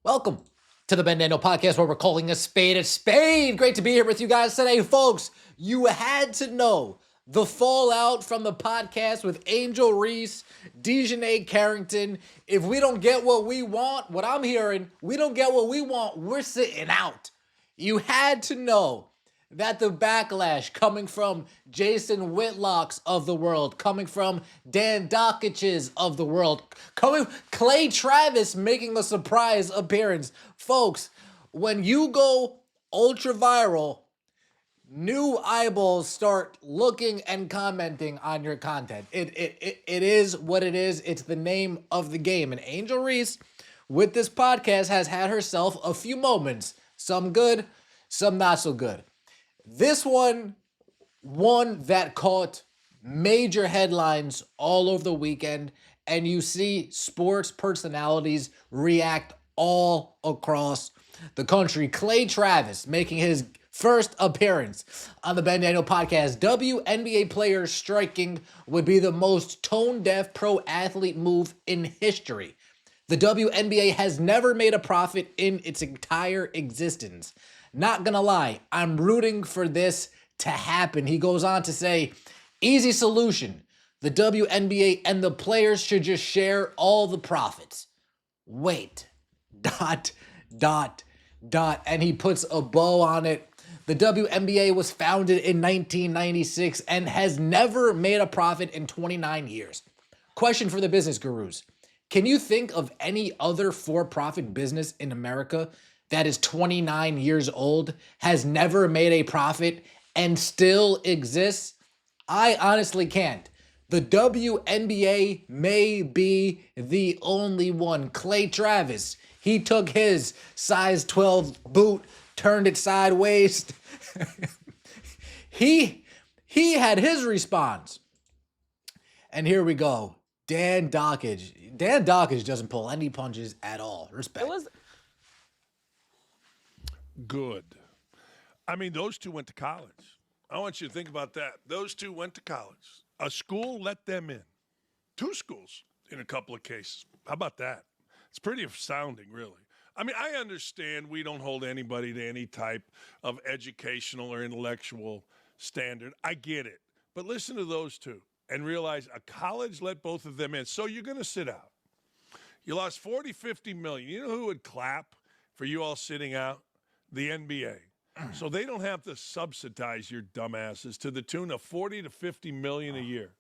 Welcome to the Ben Daniel Podcast, where we're calling a spade a spade. Great to be here with you guys today, folks. You had to know the fallout from the podcast with Angel Reese, Dejanay Carrington. If we don't get what we want, what I'm hearing, we don't get what we want, we're sitting out. You had to know that the backlash coming from Jason Whitlocks of the world, coming from Dan Dakich's of the world, coming Clay Travis making a surprise appearance. Folks, when you go ultra viral, new eyeballs start looking and commenting on your content. It is what it is. It's the name of the game. And Angel Reese, with this podcast, has had herself a few moments, some good, some not so good. This one that caught major headlines all over the weekend, and you see sports personalities react all across the country. Clay Travis making his first appearance on the Ben Daniel Podcast. WNBA players striking would be the most tone-deaf pro athlete move in history. The WNBA has never made a profit in its entire existence. Not gonna lie, I'm rooting for this to happen. He goes on to say, easy solution. The WNBA and the players should just share all the profits. Wait, ... And he puts a bow on it. The WNBA was founded in 1996 and has never made a profit in 29 years. Question for the business gurus. Can you think of any other for-profit business in America that is 29 years old, has never made a profit, and still exists? I honestly can't. The WNBA may be the only one. Clay Travis, he took his size 12 boot, turned it sideways. He had his response. And here we go. Dan Dakich. Dan Dakich doesn't pull any punches at all. Respect. Good. I mean, those two went to college. I want you to think about that. Those two went to college. A school let them in. Two schools in a couple of cases. How about that? It's pretty astounding, really. I mean, I understand we don't hold anybody to any type of educational or intellectual standard. I get it. But listen to those two and realize a college let both of them in. So you're going to sit out. You lost 40, 50 million. You know who would clap for you all sitting out? The NBA. So they don't have to subsidize your dumbasses to the tune of 40 to 50 million a year.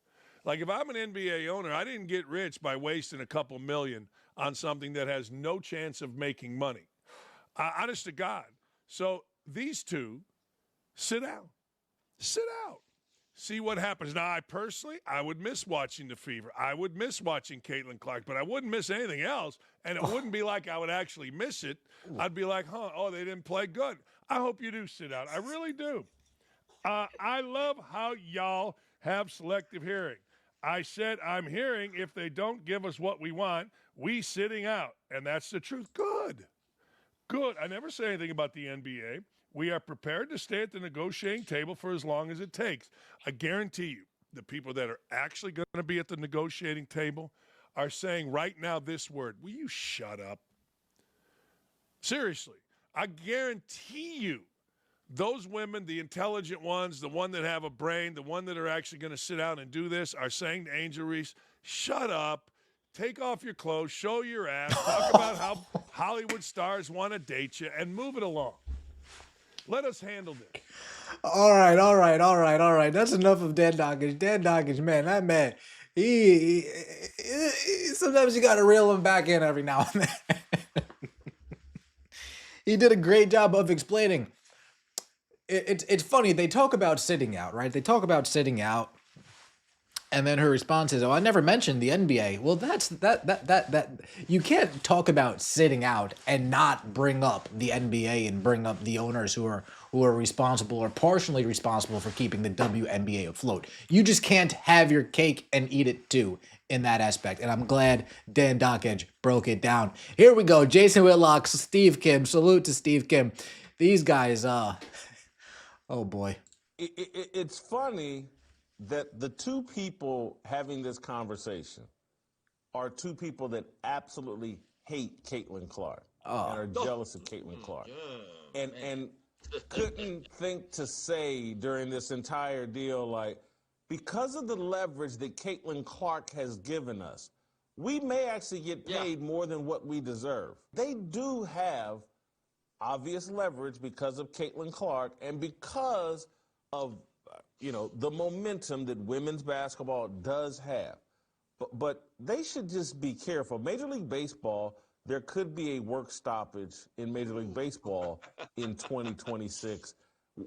Like if I'm an NBA owner, I didn't get rich by wasting a couple million on something that has no chance of making money. Honest to God. So these two, sit out. Sit out. See what happens. Now, I would miss watching the Fever. I would miss watching Caitlin Clark, but I wouldn't miss anything else, and it wouldn't be like I would actually miss it. I'd be like, they didn't play good. I hope you do sit out. I really do. I love how y'all have selective hearing. I said I'm hearing if they don't give us what we want, we sitting out, and that's the truth. Good. I never say anything about the NBA. We are prepared to stay at the negotiating table for as long as it takes. I guarantee you, the people that are actually going to be at the negotiating table are saying right now this word. Will you shut up? Seriously, I guarantee you, those women, the intelligent ones, the one that have a brain, the one that are actually going to sit down and do this, are saying to Angel Reese, shut up, take off your clothes, show your ass, talk about how Hollywood stars want to date you, and move it along. Let us handle this. All right. That's enough of Dan Dakich. Dan Dakich, man, that man, he sometimes you got to reel him back in every now and then. He did a great job of explaining. It's funny, they talk about sitting out, right? They talk about sitting out, and then her response is, I never mentioned the NBA. Well, that's that you can't talk about sitting out and not bring up the NBA and bring up the owners who are responsible or partially responsible for keeping the WNBA afloat. You just can't have your cake and eat it too in that aspect. And I'm glad Dan Dakich broke it down. Here we go. Jason Whitlock, Steve Kim. Salute to Steve Kim. These guys, oh boy. It's funny that the two people having this conversation are two people that absolutely hate Caitlin Clark. and are jealous of Caitlin Clark. And couldn't think to say during this entire deal, like, because of the leverage that Caitlin Clark has given us, we may actually get paid more than what we deserve. They do have obvious leverage because of Caitlin Clark and because of, the momentum that women's basketball does have. But they should just be careful. Major League Baseball, there could be a work stoppage in Major League Baseball in 2026,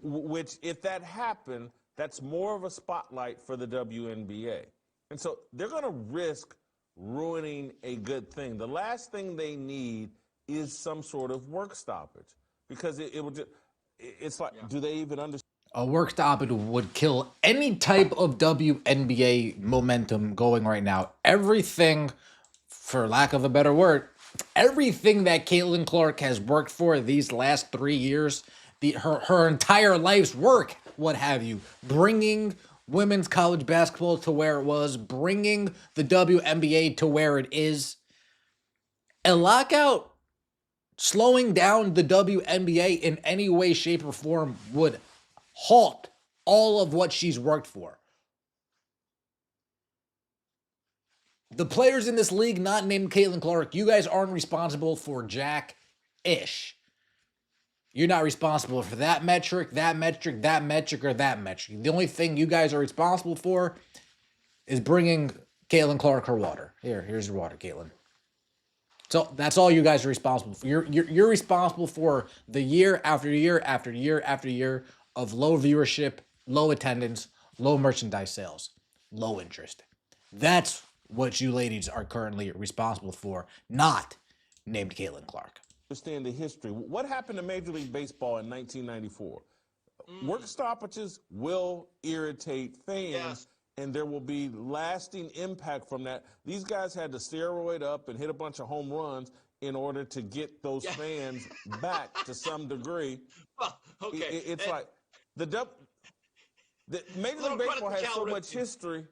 which, if that happened, that's more of a spotlight for the WNBA. And so they're going to risk ruining a good thing. The last thing they need is some sort of work stoppage, because it would just, it's like, do they even understand? A work stoppage would kill any type of WNBA momentum going right now. Everything, for lack of a better word, everything that Caitlin Clark has worked for these last 3 years, her entire life's work, what have you, bringing women's college basketball to where it was, bringing the WNBA to where it is. A lockout slowing down the WNBA in any way, shape, or form would halt all of what she's worked for. The players in this league not named Caitlin Clark, you guys aren't responsible for jack-ish. You're not responsible for that metric, that metric, that metric, or that metric. The only thing you guys are responsible for is bringing Caitlin Clark her water. Here's your water, Caitlin. So that's all you guys are responsible for. You're responsible for the year after year after year after year of low viewership, low attendance, low merchandise sales, low interest. That's what you ladies are currently responsible for, not named Caitlin Clark. Understand the history. What happened to Major League Baseball in 1994? Work stoppages will irritate fans, and there will be lasting impact from that. These guys had to steroid up and hit a bunch of home runs in order to get those fans back to some degree. Well, okay. It's like the Major League Baseball has so much history.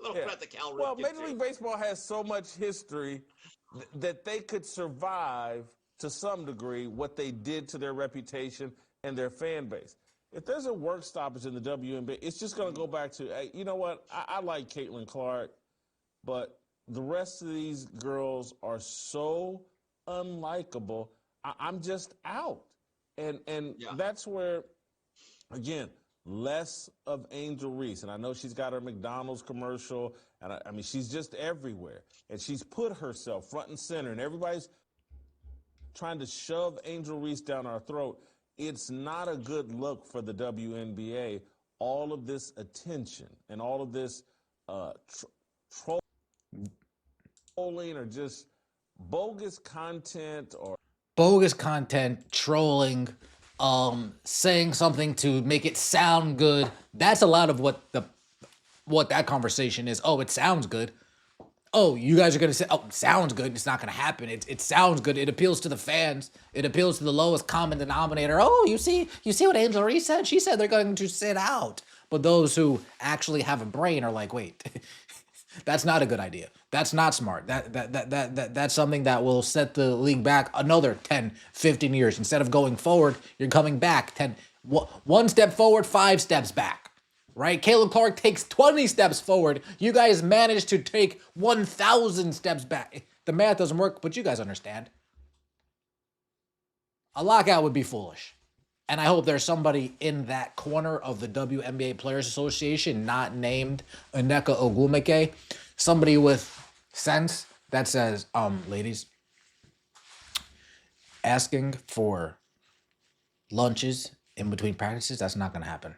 Well, Major League Baseball has so much history that they could survive to some degree what they did to their reputation and their fan base. If there's a work stoppage in the WNBA, it's just going to go back to, hey, you know what? I like Caitlin Clark, but the rest of these girls are so unlikable. I'm just out. And that's where, again, less of Angel Reese. And I know she's got her McDonald's commercial, and I mean, she's just everywhere. And she's put herself front and center, and everybody's trying to shove Angel Reese down our throat. It's not a good look for the WNBA. All of this attention and all of this trolling or just bogus content trolling, saying something to make it sound good. That's a lot of what that conversation is. Oh, it sounds good. Oh, you guys are going to say, oh, sounds good. It's not going to happen. It sounds good. It appeals to the fans. It appeals to the lowest common denominator. Oh, you see what Angel Reese said? She said they're going to sit out. But those who actually have a brain are like, wait, that's not a good idea. That's not smart. That's something that will set the league back another 10, 15 years. Instead of going forward, you're coming back 1 step forward, 5 steps back. Right? Caitlin Clark takes 20 steps forward. You guys managed to take 1,000 steps back. The math doesn't work, but you guys understand. A lockout would be foolish. And I hope there's somebody in that corner of the WNBA Players Association not named Nneka Ogwumike, somebody with sense that says, ladies, asking for lunches in between practices, that's not going to happen.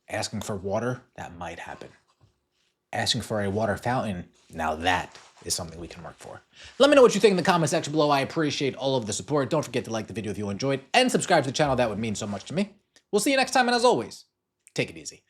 Asking for water, that might happen. Asking for a water fountain, now that is something we can work for. Let me know what you think in the comment section below. I appreciate all of the support. Don't forget to like the video if you enjoyed and subscribe to the channel. That would mean so much to me. We'll see you next time, and as always, take it easy.